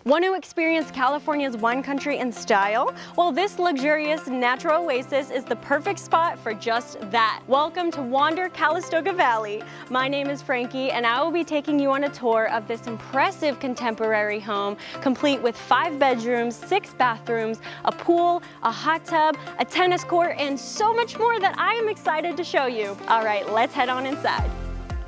Want to experience California's wine country in style? Well, this luxurious natural oasis is the perfect spot for just that. Welcome to Wander Calistoga Valley. My name is Frankie, and I will be taking you on a tour of this impressive contemporary home, complete with 5 bedrooms, 6 bathrooms, a pool, a hot tub, a tennis court, and so much more that I am excited to show you. All right, let's head on inside.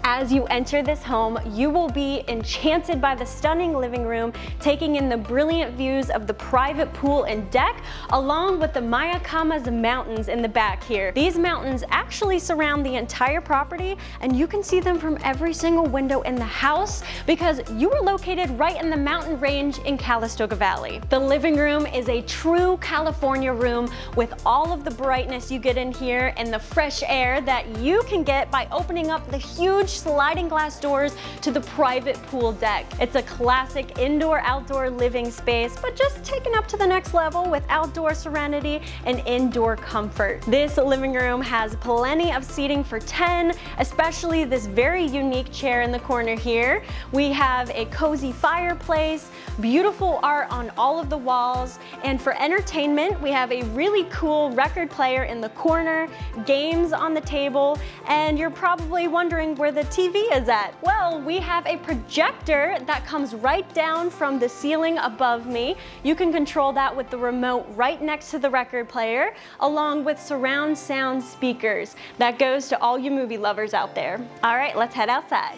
As you enter this home, you will be enchanted by the stunning living room, taking in the brilliant views of the private pool and deck, along with the Mayacamas Mountains in the back here. These mountains actually surround the entire property, and you can see them from every single window in the house because you are located right in the mountain range in Calistoga Valley. The living room is a true California room with all of the brightness you get in here and the fresh air that you can get by opening up the huge sliding glass doors to the private pool deck. It's a classic indoor-outdoor living space, but just taken up to the next level with outdoor serenity and indoor comfort. This living room has plenty of seating for 10, especially this very unique chair in the corner here. We have a cozy fireplace, beautiful art on all of the walls, and for entertainment, we have a really cool record player in the corner, games on the table, and you're probably wondering where the TV is at. Well, we have a projector that comes right down from the ceiling above me. You can control that with the remote right next to the record player, along with surround sound speakers. That goes to all you movie lovers out there. All right, let's head outside.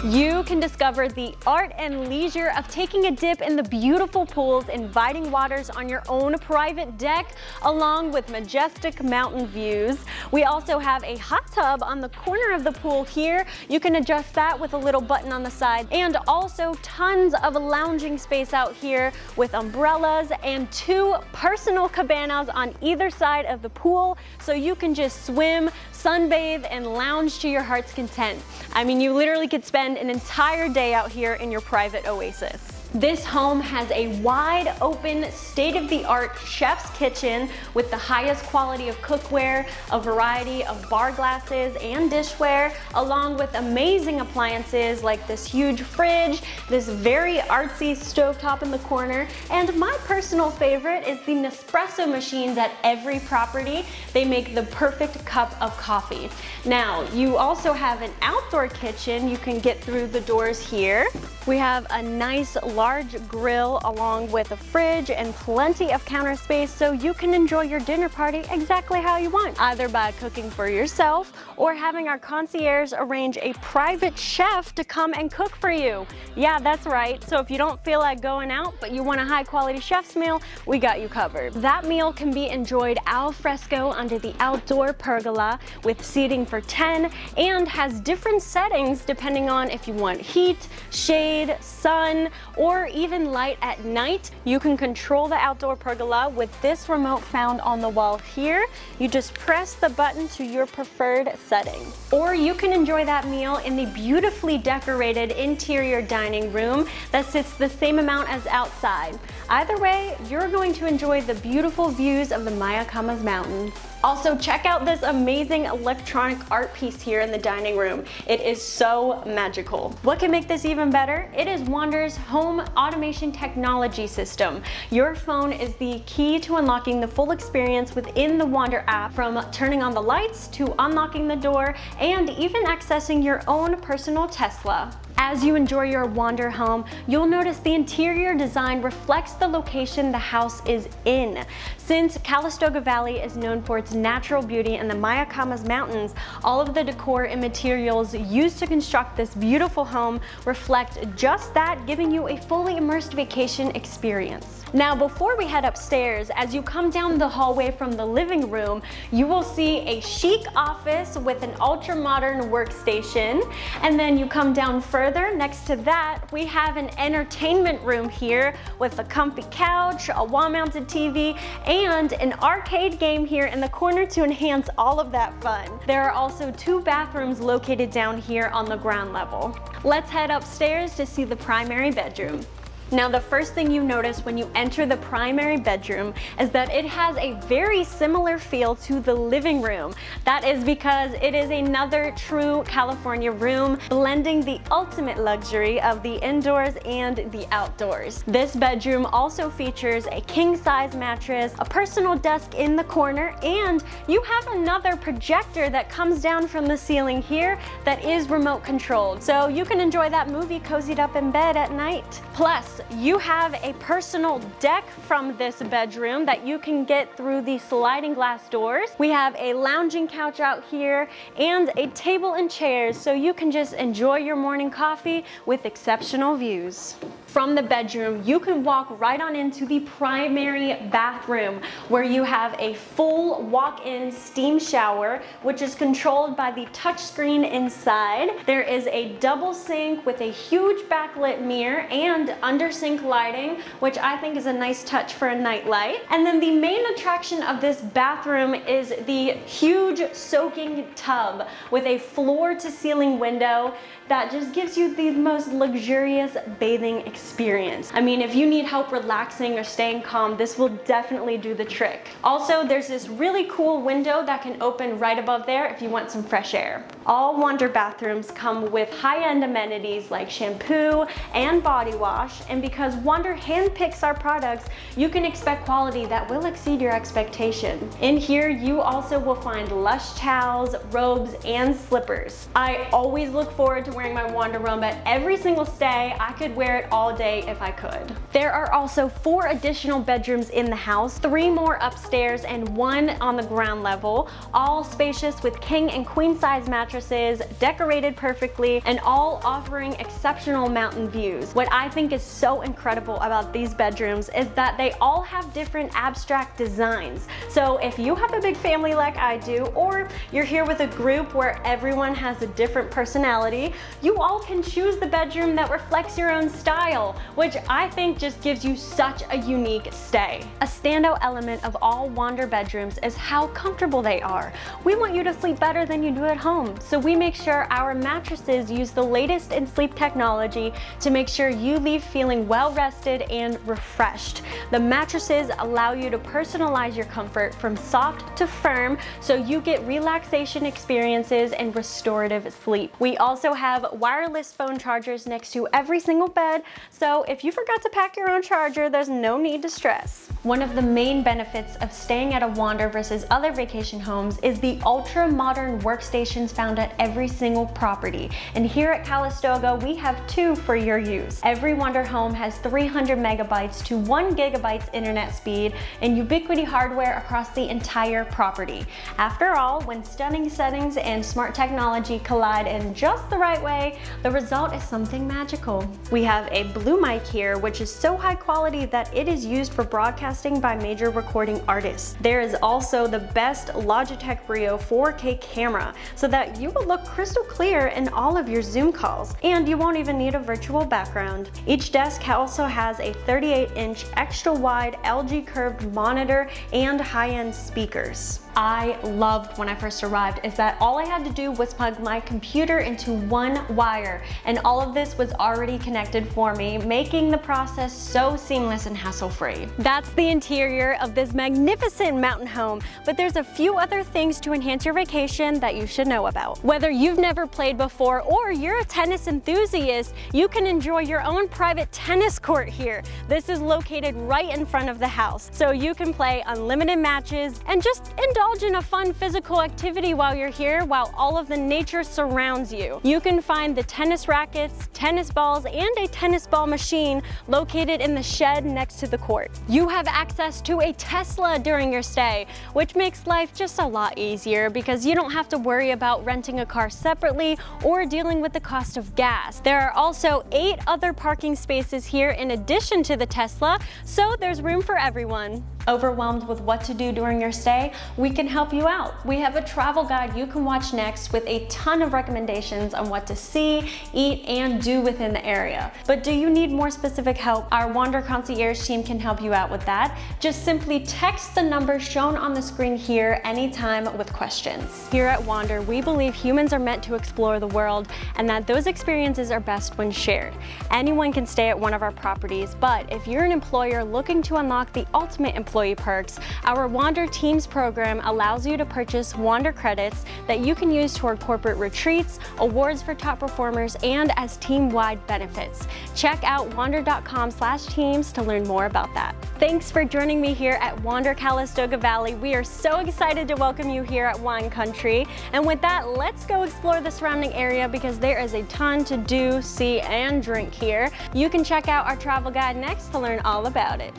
You can discover the art and leisure of taking a dip in the beautiful pool's inviting waters on your own private deck, along with majestic mountain views. We also have a hot tub on the corner of the pool here. You can adjust that with a little button on the side, and also tons of lounging space out here with umbrellas and 2 personal cabanas on either side of the pool, so you can just swim, sunbathe, and lounge to your heart's content. I mean, you literally could spend an entire day out here in your private oasis. This home has a wide open, state-of-the-art chef's kitchen with the highest quality of cookware, a variety of bar glasses and dishware, along with amazing appliances like this huge fridge, this very artsy stovetop in the corner, and my personal favorite is the Nespresso machines at every property. They make the perfect cup of coffee. Now, you also have an outdoor kitchen. You can get through the doors here. We have a nice large grill along with a fridge and plenty of counter space, so you can enjoy your dinner party exactly how you want, either by cooking for yourself or having our concierge arrange a private chef to come and cook for you. Yeah, that's right. So if you don't feel like going out but you want a high quality chef's meal, we got you covered. That meal can be enjoyed al fresco under the outdoor pergola with seating for 10 and has different settings depending on if you want heat, shade, sun, or even light at night. You can control the outdoor pergola with this remote found on the wall here. You just press the button to your preferred setting. Or you can enjoy that meal in the beautifully decorated interior dining room that sits the same amount as outside. Either way, you're going to enjoy the beautiful views of the Mayacamas Mountains. Also, check out this amazing electronic art piece here in the dining room. It is so magical. What can make this even better? It is Wander's home automation technology system. Your phone is the key to unlocking the full experience within the Wander app, from turning on the lights to unlocking the door and even accessing your own personal Tesla. As you enjoy your Wander home, you'll notice the interior design reflects the location the house is in. Since Calistoga Valley is known for its natural beauty and the Mayacamas Mountains, all of the decor and materials used to construct this beautiful home reflect just that, giving you a fully immersed vacation experience. Now, before we head upstairs, as you come down the hallway from the living room, you will see a chic office with an ultra-modern workstation. And then you come down further, next to that, we have an entertainment room here with a comfy couch, a wall-mounted TV, and an arcade game here in the corner to enhance all of that fun. There are also 2 bathrooms located down here on the ground level. Let's head upstairs to see the primary bedroom. Now, the first thing you notice when you enter the primary bedroom is that it has a very similar feel to the living room. That is because it is another true California room, blending the ultimate luxury of the indoors and the outdoors. This bedroom also features a king-size mattress, a personal desk in the corner, and you have another projector that comes down from the ceiling here that is remote controlled. So you can enjoy that movie cozied up in bed at night. Plus, you have a personal deck from this bedroom that you can get through the sliding glass doors. We have a lounging couch out here and a table and chairs so you can just enjoy your morning coffee with exceptional views. From the bedroom, you can walk right on into the primary bathroom where you have a full walk-in steam shower, which is controlled by the touchscreen inside. There is a double sink with a huge backlit mirror and under sink lighting, which I think is a nice touch for a night light. And then the main attraction of this bathroom is the huge soaking tub with a floor to ceiling window that just gives you the most luxurious bathing experience. I mean, if you need help relaxing or staying calm, this will definitely do the trick. Also, there's this really cool window that can open right above there if you want some fresh air. All Wander bathrooms come with high-end amenities like shampoo and body wash, and because Wander handpicks our products, you can expect quality that will exceed your expectation. In here, you also will find lush towels, robes, and slippers. I always look forward to wearing my Wander robe at every single stay. I could wear it all day if I could. There are also 4 additional bedrooms in the house, 3 more upstairs and 1 on the ground level, all spacious with king and queen size mattresses, decorated perfectly, and all offering exceptional mountain views. What I think is so incredible about these bedrooms is that they all have different abstract designs. So if you have a big family like I do, or you're here with a group where everyone has a different personality, you all can choose the bedroom that reflects your own style, which I think just gives you such a unique stay. A standout element of all Wander bedrooms is how comfortable they are. We want you to sleep better than you do at home, so we make sure our mattresses use the latest in sleep technology to make sure you leave feeling well rested and refreshed. The mattresses allow you to personalize your comfort from soft to firm, so you get relaxation experiences and restorative sleep. We also have wireless phone chargers next to every single bed, so if you forgot to pack your own charger, there's no need to stress. One of the main benefits of staying at a Wander versus other vacation homes is the ultra-modern workstations found at every single property. And here at Calistoga, we have 2 for your use. Every Wander home has 300 megabytes to 1 gigabytes internet speed and ubiquity hardware across the entire property. After all, when stunning settings and smart technology collide in just the right way, the result is something magical. We have a blue mic here, which is so high quality that it is used for broadcasting by major recording artists. There is also the best Logitech Brio 4K camera, so that you will look crystal clear in all of your Zoom calls, and you won't even need a virtual background. Each desk also has a 38-inch extra wide LG curved monitor and high-end speakers. I loved when I first arrived is that all I had to do was plug my computer into one wire, and all of this was already connected for me, making the process so seamless and hassle-free. That's the interior of this magnificent mountain home, but there's a few other things to enhance your vacation that you should know about. Whether you've never played before or you're a tennis enthusiast, you can enjoy your own private tennis court here. This is located right in front of the house, so you can play unlimited matches and just indulge in a fun physical activity while you're here, while all of the nature surrounds you. You can find the tennis rackets, tennis balls, and a tennis ball machine located in the shed next to the court. You have access to a Tesla during your stay, which makes life just a lot easier because you don't have to worry about renting a car separately or dealing with the cost of gas. There are also 8 other parking spaces here in addition to the Tesla, so there's room for everyone. Overwhelmed with what to do during your stay? We can help you out. We have a travel guide you can watch next with a ton of recommendations on what to see, eat, and do within the area. But do you need more specific help? Our Wander Concierge team can help you out with that. Just simply text the number shown on the screen here anytime with questions. Here at Wander, we believe humans are meant to explore the world and that those experiences are best when shared. Anyone can stay at one of our properties, but if you're an employer looking to unlock the ultimate employee perks, our Wander Teams program allows you to purchase Wander credits that you can use toward corporate retreats, awards for top performers, and as team-wide benefits. Check out wander.com/teams to learn more about that. Thanks for joining me here at Wander Calistoga Valley. We are so excited to welcome you here at Wine Country. And with that, let's go explore the surrounding area because there is a ton to do, see, and drink here. You can check out our travel guide next to learn all about it.